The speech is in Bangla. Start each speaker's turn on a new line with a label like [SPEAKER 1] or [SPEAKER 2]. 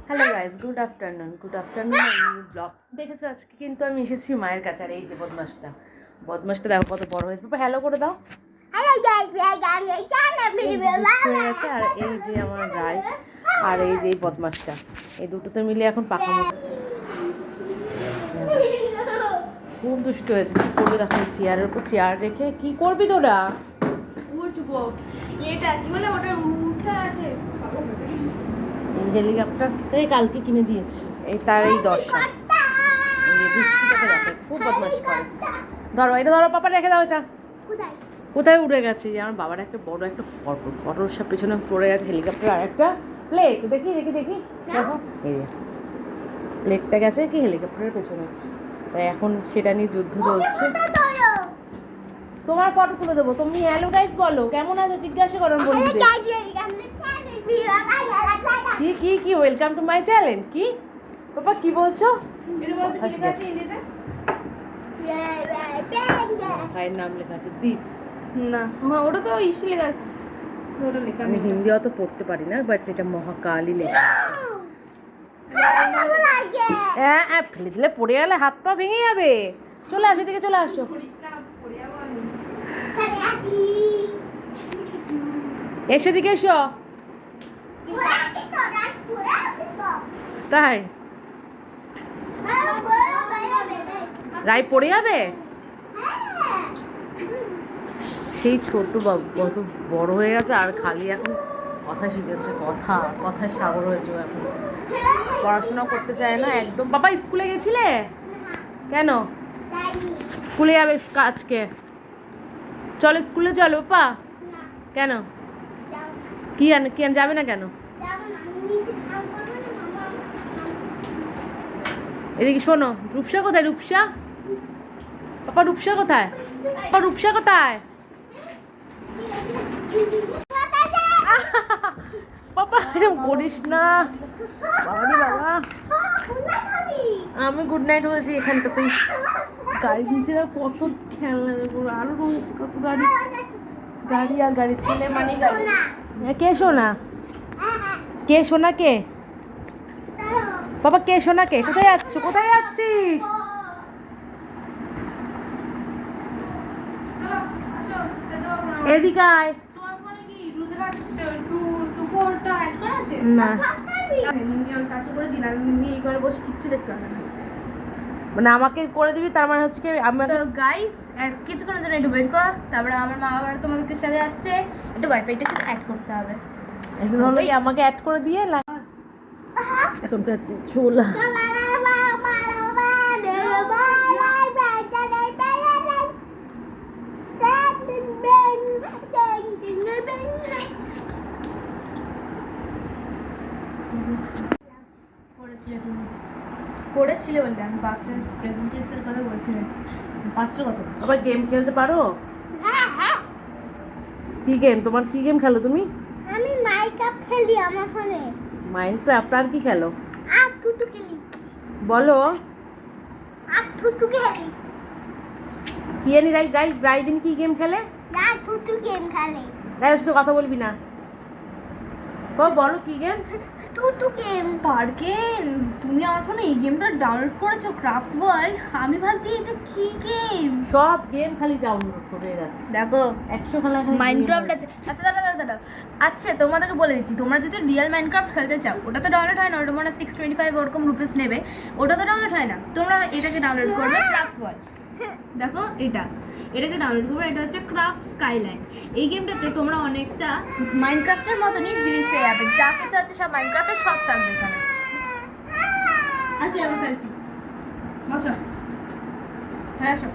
[SPEAKER 1] Hello guys, good afternoon blog দেখেছো। আজকে কিন্তু আমি এসেছি মায়ের কাছে। আর এই যে বদমাসটা দেখো কত বড় হয়েছে। বাবা হ্যালো করে দাও। হয়ে গেছে। আর এই যে আমার গাই আর এই যে বদমাসটা, এই দুটোতে মিলে এখন পাকা মুখ খুব দুষ্ট হয়েছে। কি করবে দেখো, চেয়ারের উপর চেয়ার রেখে কি করবি তোরা? উঠবো, এটা কি বলে ওটা উঠা আছে। হেলিকপ্টারটাই কালকে কিনে দিয়েছি, এই তার এই 10 দুষ্টুটাকে দেখে খুব বদমাশি করে। ধরো এটা, ধরো পাপা রেখে দাও। এটা কোথায় উড়ে গেছে? যে আমার বাবার একটা বড় একটা ফটোর সব পেছনে পড়ে গেছে হেলিকপ্টার। আর একটা প্লেট দেখি দেখো, এই যে প্লেটটা গেছে কি হেলিকপ্টারের পেছনে। তাই এখন সেটা নিয়ে যুদ্ধ চলছে। তোমার ফটো তুলে দেবো। তুমি হ্যালো গাইস বলো, কেমন আছো জিজ্ঞাসা করো বন্ধুদের। কি ওয়েলকাম টু মাই চ্যানেল। কি পাপা কি বলছো? ভাইয়ের নাম লেখা আছে দীপ।
[SPEAKER 2] না ওটা তো ইসে লেখা আছে, ওটা লেখা
[SPEAKER 1] আমি হিন্দি অত পড়তে পারি না, বাট এটা মহাকালী লেখা। হ্যাঁ ফেলে দিলে পড়ে গেলে হাত পা ভেঙে যাবে। চলে আসো, এদিকে চলে আসো। এসো দিকে এসো। তাই রায় পড়ে যাবে। সেই ছোট বাবু কত বড় হয়ে গেছে, আর খালি এখন কথা শিখেছে। কথায় সাগর হয়েছে। এখন পড়াশোনা করতে চায় না একদম। বাবা স্কুলে গেছিলে কেন? স্কুলে যাবে আজকে? চলো স্কুলে চলো বাবা। কেন? কি যাবে না কেন? এদিকে শোনো, রূপসা কোথায়? রূপসা পাপা, রূপসা কোথায়? পাপা রূপসা কোথায়? পাপা এরকম করিস না বাবা। আমি গুড নাইট বলছি। এখানটাতেই গাড়ি নিচে কত খেলনা আরো রয়েছে, কত গাড়ি আর গাড়ি। ছেলে মানে গাড়ি। কে শোনা? কে শোনা? কে বাবা? কে শোনা? কে? কোথায় যাচ্ছিস? এদিকে আয়। না মানে আমাকে করে দিবি, তার মানে হচ্ছে কি আমাকে
[SPEAKER 2] গাইস কিছুক্ষণের জন্য একটু ওয়েট করো, তারপরে আমার মা আবার তোমাদের সাথে আসছে, একটু ওয়াইফাইটা সাথে অ্যাড করতে হবে।
[SPEAKER 1] এগুলো হলো আমাকে অ্যাড করে দিয়ে এখন চুলা
[SPEAKER 2] করেছিলে বললে আমি পাঁচটা প্রেজেন্টেশনের কথা বলছিলাম। পাঁচটা কথা
[SPEAKER 1] আবার গেম খেলতে পারো? কি গেম? তোমার কি গেম খেলো তুমি?
[SPEAKER 3] আমি মাইনক্রাফট খেলি আমার ফোনে।
[SPEAKER 1] মাইনক্রাফট? আর কি খেলো?
[SPEAKER 3] থুতু খেলি।
[SPEAKER 1] বলো।
[SPEAKER 3] থুতু খেলি।
[SPEAKER 1] কি জানি রাইদিন কি গেম খেলে?
[SPEAKER 3] থুতু গেম খেলে।
[SPEAKER 1] রাই শুধু কথা বলবি না। বলো কি গেম?
[SPEAKER 3] থুতু গেম।
[SPEAKER 2] পার্কেন, তুমি আমার ফোনে এই গেমটা ডাউনলোড করেছো, ক্রাফট ওয়ার্ল্ড। আমি ভাবছি এটা কি গেম।
[SPEAKER 1] সব গেম খালি ডাউনলোড করে
[SPEAKER 2] দেখো
[SPEAKER 1] 100 খেলা
[SPEAKER 2] মাইনক্রাফট আছে। আচ্ছা দাদা আচ্ছা তোমাদেরকে বলে দিচ্ছি, তোমরা যদি রিয়েল মাইনক্রাফট খেলতে চাও, ওটা তো ডাউনলোড হয় না। ওটা মনে হয় 625 ওরকম রুপিস নেবে। ওটা তো ডাউনলোড হয় না। তোমরা এটাকে ডাউনলোড করবে, ক্রাফট ওয়ার্ল্ড। দেখো এটাকে ডাউনলোড করবে। এটা হচ্ছে ক্রাফট স্কাইল্যান্ড। এই গেমটাতে তোমরা অনেকটা মাইনক্রাফটের মতনই জিনিস পেয়ে যাবে। যা কিছু আছে সব মাইনক্রাফটের সব থাকবে এখানে। আচ্ছা আমি খেলছি, বসো। হ্যাঁ আসো।